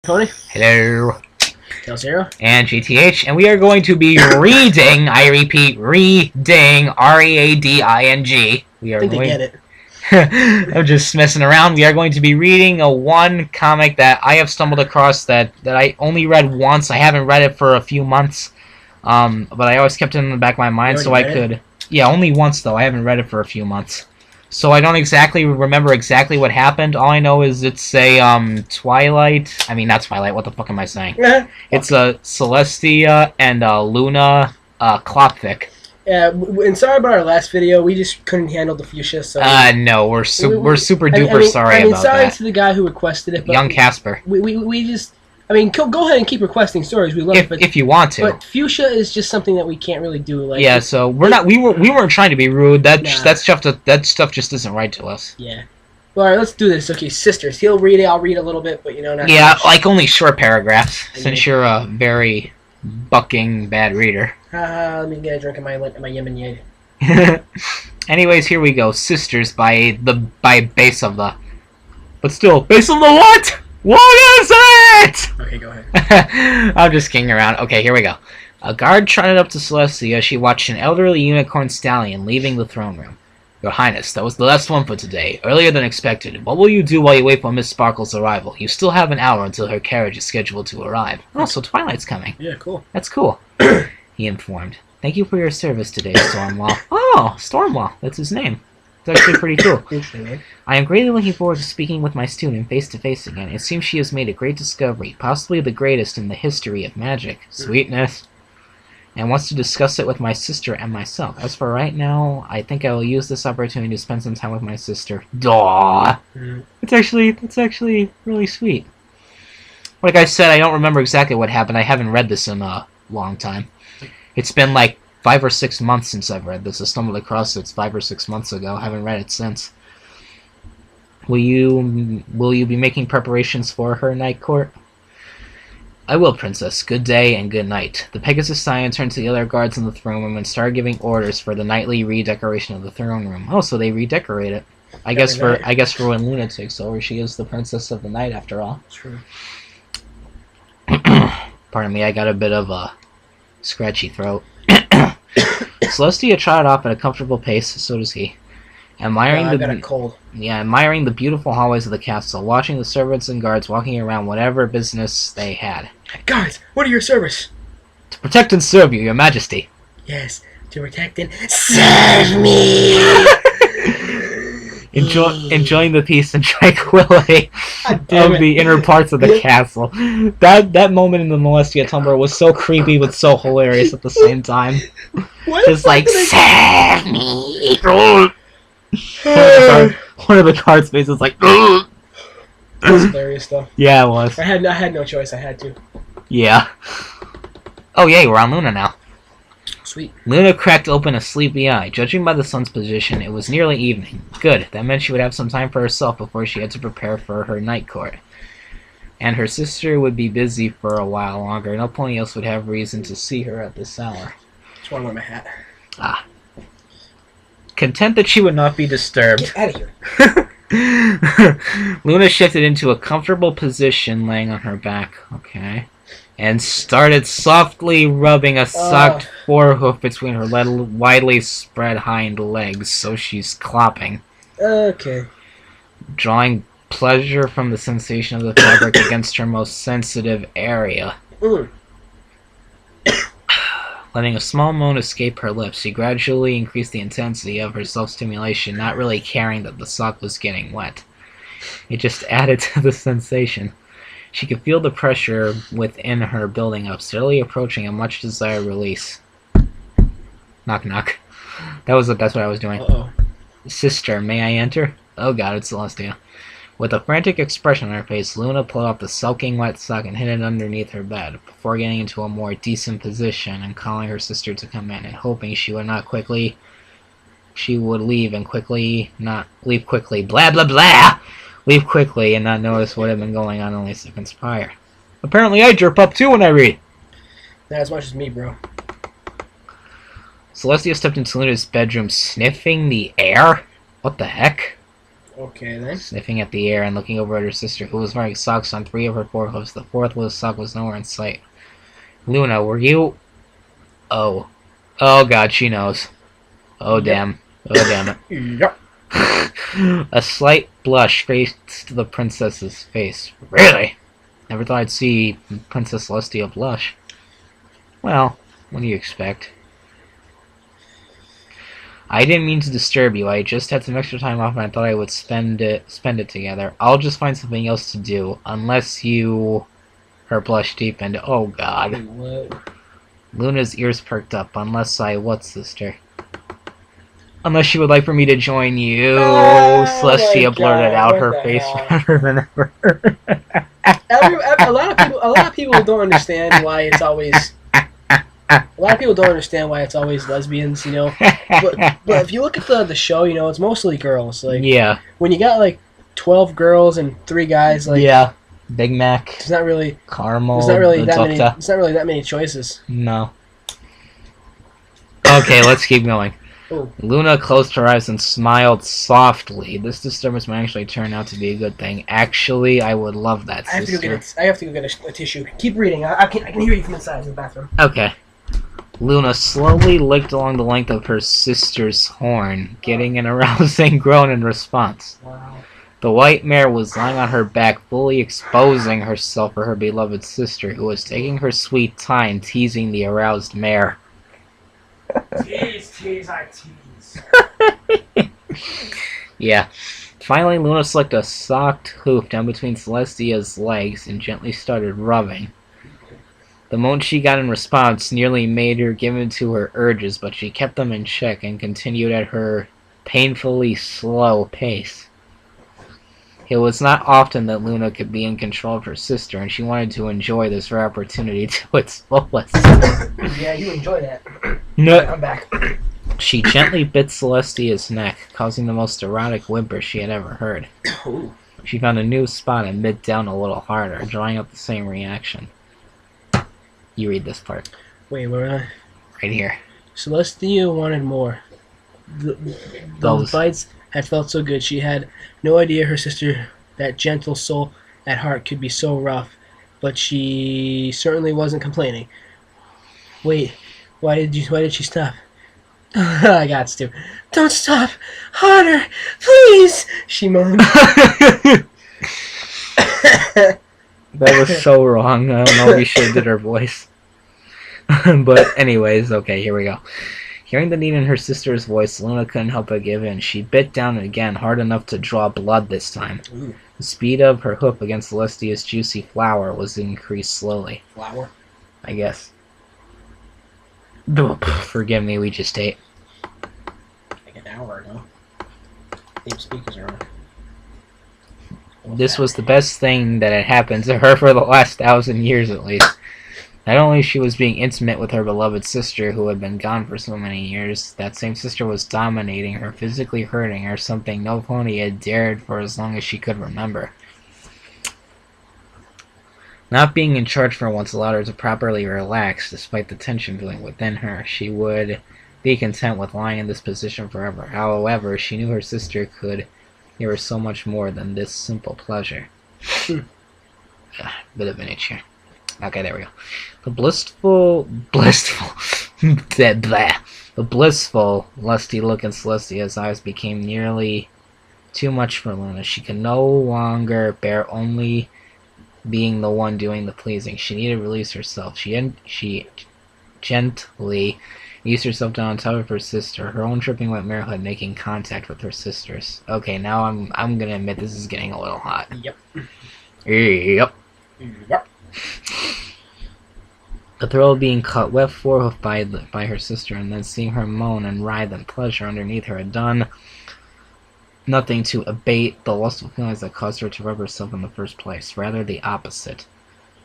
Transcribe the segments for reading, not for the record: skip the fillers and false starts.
Tony? Hello. Tailsthehero? And GTH, and we are going to be reading, I repeat, reading, R-E-A-D-I-N-G. We are I think they get it. I'm just messing around. We are going to be reading one comic that I have stumbled across that I only read once. I haven't read it for a few months, but I always kept it in the back of my mind so I could... Yeah, only once, though. I haven't read it for a few months. So I don't exactly remember exactly what happened. All I know is it's a Twilight... I mean, not Twilight. What the fuck am I saying? It's a Celestia and Luna fanfic. Yeah, and sorry about our last video. We just couldn't handle the fuchsia. So no, we're super duper sorry about that. Sorry to the guy who requested it. But Young Casper. We just... I mean, go ahead and keep requesting stories. We love it, if you want to. But fuchsia is just something that we can't really do. Like, yeah, so we weren't trying to be rude. That stuff just isn't right to us. Yeah. Well, all right, let's do this. Okay, sisters. He'll read it. I'll read a little bit, but not. Yeah, much. Like only short paragraphs. Since you're a very bucking bad reader. Let me get a drink of my Yemen Yade. Anyways, here we go. Sisters by base of the. But still, base of the what? What is it? Okay, go ahead. I'm just kidding around. Okay, here we go. A guard trotted up to Celestia as she watched an elderly unicorn stallion leaving the throne room. Your Highness, that was the last one for today. Earlier than expected. What will you do while you wait for Miss Sparkle's arrival? You still have an hour until her carriage is scheduled to arrive. Oh, so Twilight's coming. Yeah, cool. That's cool, he informed. Thank you for your service today, Stormwall. Oh, Stormwall. That's his name. It's actually pretty cool. I am greatly looking forward to speaking with my student face-to-face again. It seems she has made a great discovery, possibly the greatest in the history of magic. Sweetness. And wants to discuss it with my sister and myself. As for right now, I think I will use this opportunity to spend some time with my sister. Daw! It's actually really sweet. Like I said, I don't remember exactly what happened. I haven't read this in a long time. It's been like 5 or 6 months since I've read this. I stumbled across it 5 or 6 months ago. I haven't read it since. Will you be making preparations for her night court? I will, Princess. Good day and good night. The Pegasus Scion turned to the other guards in the throne room and started giving orders for the nightly redecoration of the throne room. Oh, so they redecorate it. I guess for when Luna takes over, she is the princess of the night after all. True. Pardon me, I got a bit of a scratchy throat. Celestia trotted off at a comfortable pace, so does he. Admiring the beautiful hallways of the castle, watching the servants and guards walking around whatever business they had. Guards, what are your service? To protect and serve you, your majesty. Yes, to protect and serve me! Enjoying the peace and tranquility of the inner parts of the castle. That moment in the Molestia Tumblr was so creepy but so hilarious at the same time. Just like, serve me! One of the guards' faces like, that was hilarious though. Yeah, it was. I had no choice, I had to. Yeah. Oh yay, we're on Luna now. Sweet. Luna cracked open a sleepy eye. Judging by the sun's position, it was nearly evening. Good. That meant she would have some time for herself before she had to prepare for her night court. And her sister would be busy for a while longer. No pony else would have reason to see her at this hour. Just want to wear my hat. Ah. Content that she would not be disturbed. Get out of here. Luna shifted into a comfortable position, laying on her back. Okay. And started softly rubbing a socked forehoof between her widely spread hind legs, so she's clopping. Okay. Drawing pleasure from the sensation of the fabric against her most sensitive area. Letting a small moan escape her lips, she gradually increased the intensity of her self-stimulation, not really caring that the sock was getting wet. It just added to the sensation. She could feel the pressure within her building up, steadily approaching a much-desired release. Knock, knock. That's what I was doing. Uh-oh. Sister, may I enter? Oh god, it's Celestia. With a frantic expression on her face, Luna pulled off the soaking wet sock and hid it underneath her bed, before getting into a more decent position and calling her sister to come in, and hoping she would leave quickly, blah blah blah! Leave quickly and not notice what had been going on only seconds prior. Apparently I jerp up too when I read. Not as much as me, bro. Celestia stepped into Luna's bedroom, sniffing the air? What the heck? Okay, then. Sniffing at the air and looking over at her sister, who was wearing socks on 3 of her 4 hooves. The 4th sock was nowhere in sight. Luna, were you... Oh. Oh god, she knows. Oh Yep. damn. Oh damn it. Yep. A slight blush faced the princess's face. Really? Never thought I'd see Princess Celestia blush. Well, what do you expect? I didn't mean to disturb you. I just had some extra time off and I thought I would spend it together. I'll just find something else to do. Unless you... Her blush deepened. Oh god. What? Luna's ears perked up. Unless I what, sister? Unless you would like for me to join you. Celestia blurted out, her face redder than ever. A lot of people don't understand why it's always... A lot of people don't understand why it's always lesbians, you know. But if you look at the show, you know, it's mostly girls. Like, yeah. When you got like 12 girls and 3 guys, like, yeah, Big Mac. It's not really caramel. It's not really that many. It's not really that many choices. No. Okay, let's keep going. Ooh. Luna closed her eyes and smiled softly. This disturbance might actually turn out to be a good thing. Actually, I would love that, sister. I have to go get a tissue. Keep reading. I can hear you from inside of the bathroom. Okay. Luna slowly licked along the length of her sister's horn, getting an arousing groan in response. Wow. The white mare was lying on her back, fully exposing herself for her beloved sister, who was taking her sweet time teasing the aroused mare. Tease, I tease. Yeah. Finally, Luna slicked a socked hoof down between Celestia's legs and gently started rubbing. The moan she got in response nearly made her give in to her urges, but she kept them in check and continued at her painfully slow pace. It was not often that Luna could be in control of her sister, and she wanted to enjoy this rare opportunity to its fullest. Yeah, you enjoy that. No. I'm back. She gently bit Celestia's neck, causing the most erotic whimper she had ever heard. Ooh. She found a new spot and bit down a little harder, drawing up the same reaction. You read this part. Wait, where am I? Right here. Celestia wanted more. Those bites had felt so good. She had no idea her sister, that gentle soul at heart, could be so rough, but she certainly wasn't complaining. Wait, why did she stop? I got to. Don't stop! Harder! Please! She moaned. That was so wrong. I don't know if we should have did her voice. But anyways, okay, here we go. Hearing the need in her sister's voice, Luna couldn't help but give in. She bit down again, hard enough to draw blood this time. Ooh. The speed of her hoof against Celestia's juicy flower was increased slowly. Flower? I guess. Forgive me, we just ate. Like an hour ago. Deep speakers are on. This was the best thing that had happened to her for the last 1,000 years at least. Not only she was being intimate with her beloved sister who had been gone for so many years, that same sister was dominating her, physically hurting her, something no pony had dared for as long as she could remember. Not being in charge for once allowed her to properly relax, despite the tension feeling within her. She would be content with lying in this position forever. However, she knew her sister could give her so much more than this simple pleasure. Bit of an itch here. Okay, there we go. The blissful, lusty look in Celestia's eyes became nearly too much for Luna. She could no longer bear only being the one doing the pleasing. She needed to release herself. She gently eased herself down on top of her sister, her own dripping wet marehood making contact with her sister's. Okay, now I'm gonna admit this is getting a little hot. Yep. Yep. Yep. The thrill of being caught wet forehoof by her sister, and then seeing her moan and writhe in pleasure underneath her had done nothing to abate the lustful feelings that caused her to rub herself in the first place. Rather, the opposite.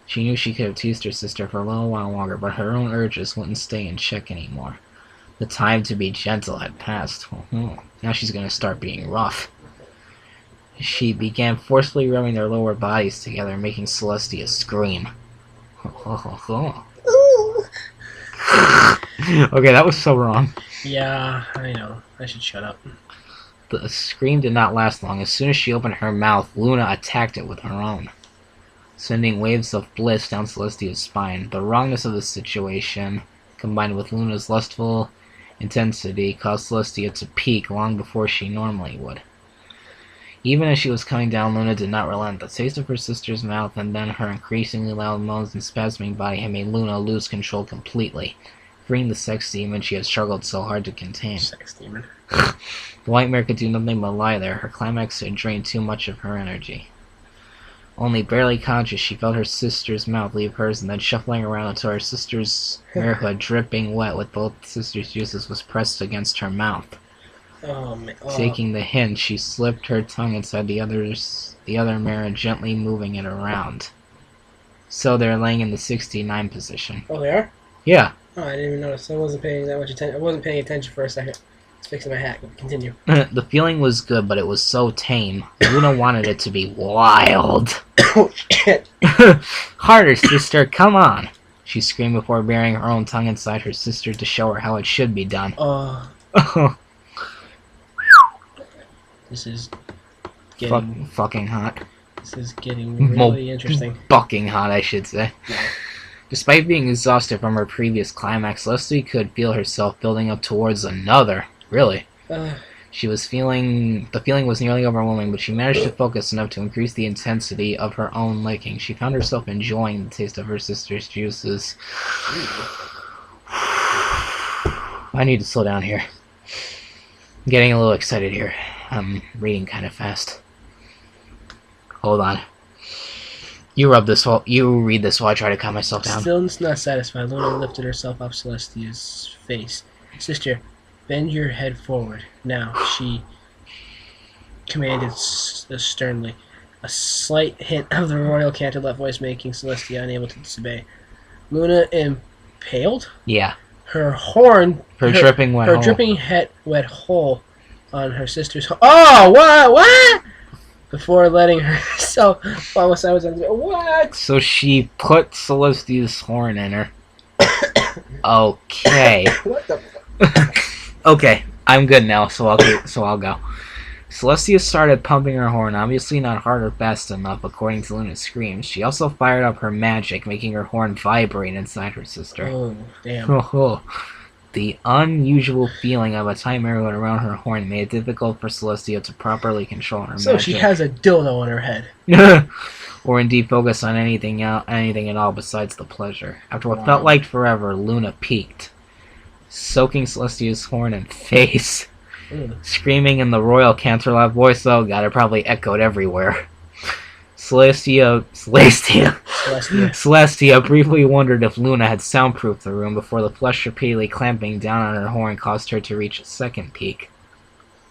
She knew she could have teased her sister for a little while longer, but her own urges wouldn't stay in check anymore. The time to be gentle had passed. Now she's going to start being rough. She began forcefully rubbing their lower bodies together, making Celestia scream. Okay, that was so wrong. Yeah, I know. I should shut up. The scream did not last long. As soon as she opened her mouth, Luna attacked it with her own, sending waves of bliss down Celestia's spine. The wrongness of the situation, combined with Luna's lustful intensity, caused Celestia to peak long before she normally would. Even as she was coming down, Luna did not relent. The taste of her sister's mouth and then her increasingly loud moans and spasming body had made Luna lose control completely, freeing the sex demon she had struggled so hard to contain. Sex demon. The nightmare could do nothing but lie there. Her climax had drained too much of her energy. Only barely conscious, she felt her sister's mouth leave hers and then shuffling around until her sister's hairhood, dripping wet with both sister's juices, was pressed against her mouth. Taking the hint, she slipped her tongue inside the other mirror, gently moving it around. So they're laying in the 69 position. Oh, they are? Yeah. Oh, I didn't even notice. I wasn't paying that much attention. I wasn't paying attention for a second. I was fixing my hat. Continue. The feeling was good, but it was so tame. Luna wanted it to be wild. Oh, shit. Harder, sister, come on! She screamed before burying her own tongue inside her sister to show her how it should be done. This is getting... fucking hot. This is getting really interesting. Bucking hot, I should say. Yeah. Despite being exhausted from her previous climax, Leslie could feel herself building up towards another. Really. The feeling was nearly overwhelming, but she managed to focus enough to increase the intensity of her own licking. She found herself enjoying the taste of her sister's juices. I need to slow down here. I'm getting a little excited here. I'm reading kind of fast. Hold on. You read this while I try to calm myself down. Still not satisfied, Luna lifted herself up Celestia's face. Sister, bend your head forward. Now, she commanded sternly. A slight hint of the royal canterlot voice making Celestia unable to disobey. Luna impaled? Yeah. Her horn... Her dripping wet hole. Her dripping wet hole on her sister's... Oh, what? Before letting herself fall sideways on the... What? So she put Celestia's horn in her. Okay. What the... Okay, I'm good now, so I'll go. Celestia started pumping her horn, obviously not hard or fast enough, according to Luna's screams. She also fired up her magic, making her horn vibrate inside her sister. Oh, damn. The unusual feeling of a tight arrowhead around her horn made it difficult for Celestia to properly control her magic. So she has a dildo on her head. Or indeed focus on anything at all besides the pleasure. After what felt like forever, Luna peaked, soaking Celestia's horn and face. Screaming in the royal canterlot voice, oh god, it probably echoed everywhere. Celestia briefly wondered if Luna had soundproofed the room before the flesh repeatedly clamping down on her horn caused her to reach a second peak.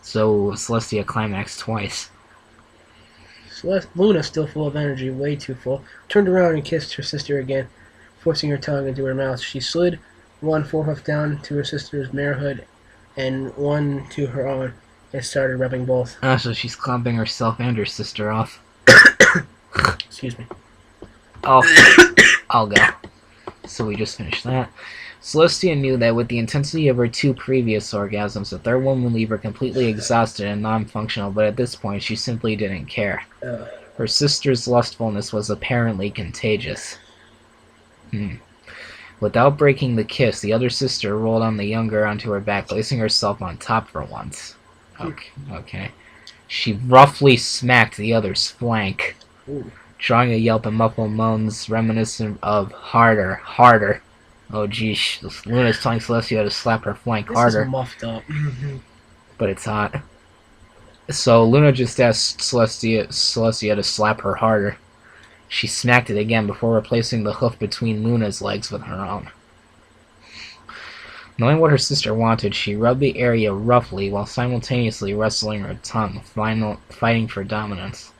So Celestia climaxed twice. Luna, still full of energy, way too full, turned around and kissed her sister again, forcing her tongue into her mouth. She slid one forehoof down to her sister's marehood and one to her own, and started rubbing both. So she's clumping herself and her sister off. Excuse me. I'll go. So we just finished that. Celestia knew that with the intensity of her two previous orgasms, the third one would leave her completely exhausted and non-functional, but at this point she simply didn't care. Her sister's lustfulness was apparently contagious. Without breaking the kiss, the other sister rolled on the younger onto her back, placing herself on top for once. Okay. She roughly smacked the other's flank, drawing a yelp and muffled moans reminiscent of harder. Oh geez, Luna's telling Celestia to slap her flank harder. This is muffed up. But it's hot. So Luna just asked Celestia to slap her harder. She smacked it again before replacing the hoof between Luna's legs with her own. Knowing what her sister wanted, she rubbed the area roughly while simultaneously wrestling her tongue, fighting for dominance.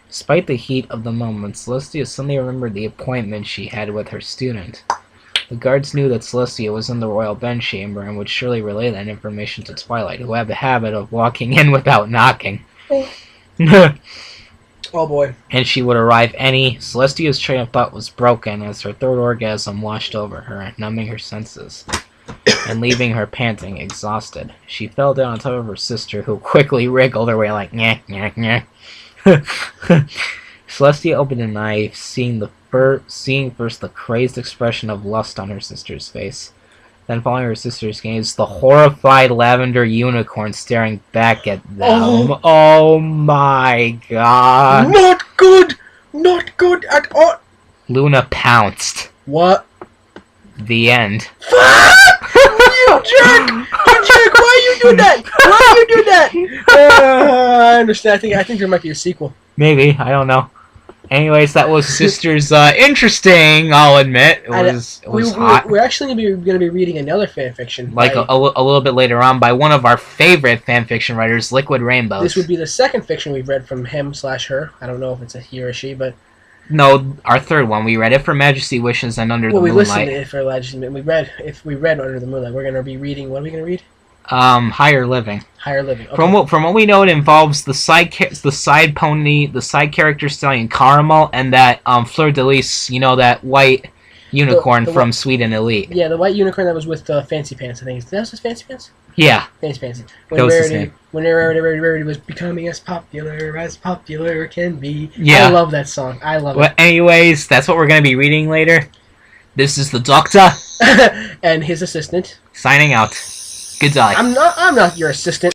Despite the heat of the moment, Celestia suddenly remembered the appointment she had with her student. The guards knew that Celestia was in the royal bedchamber and would surely relay that information to Twilight, who had the habit of walking in without knocking. Oh boy. And she would arrive Celestia's train of thought was broken as her third orgasm washed over her, numbing her senses. and leaving her panting, exhausted. She fell down on top of her sister, who quickly wriggled her way like, nyeh, nyeh, nyeh. Celestia opened an eye, seeing first the crazed expression of lust on her sister's face. Then, following her sister's gaze, the horrified lavender unicorn staring back at them. Oh my god. Not good! Not good at all! Luna pounced. What? The end. You jerk! You jerk! Why you do that? Why you do that? I understand. I think there might be a sequel. Maybe. I don't know. Anyways, that was Sisters. Interesting, I'll admit. It was hot. We're actually going to be reading another fanfiction. Like a little bit later on by one of our favorite fanfiction writers, Liquid Rainbows. This would be the second fiction we've read from him/her. I don't know if it's a he or a she, but... No, our third one. We read If Her Majesty Wishes and Under the Moonlight. Well, we listened to If Her Majesty... If we read Under the Moonlight, we're going to be reading... What are we going to read? Higher Living. Higher Living. Okay. From what we know, it involves the side character stallion Caramel and that Fleur de Lis, that white unicorn from Sweden Elite. Yeah, the white unicorn that was with Fancy Pants. I think that was his Fancy Pants. Yeah. Fancy Pants. When Rarity was becoming as popular can be. Yeah. I love that song. I love it. Anyways, that's what we're gonna be reading later. This is the Doctor and his assistant signing out. Good day. I'm not your assistant.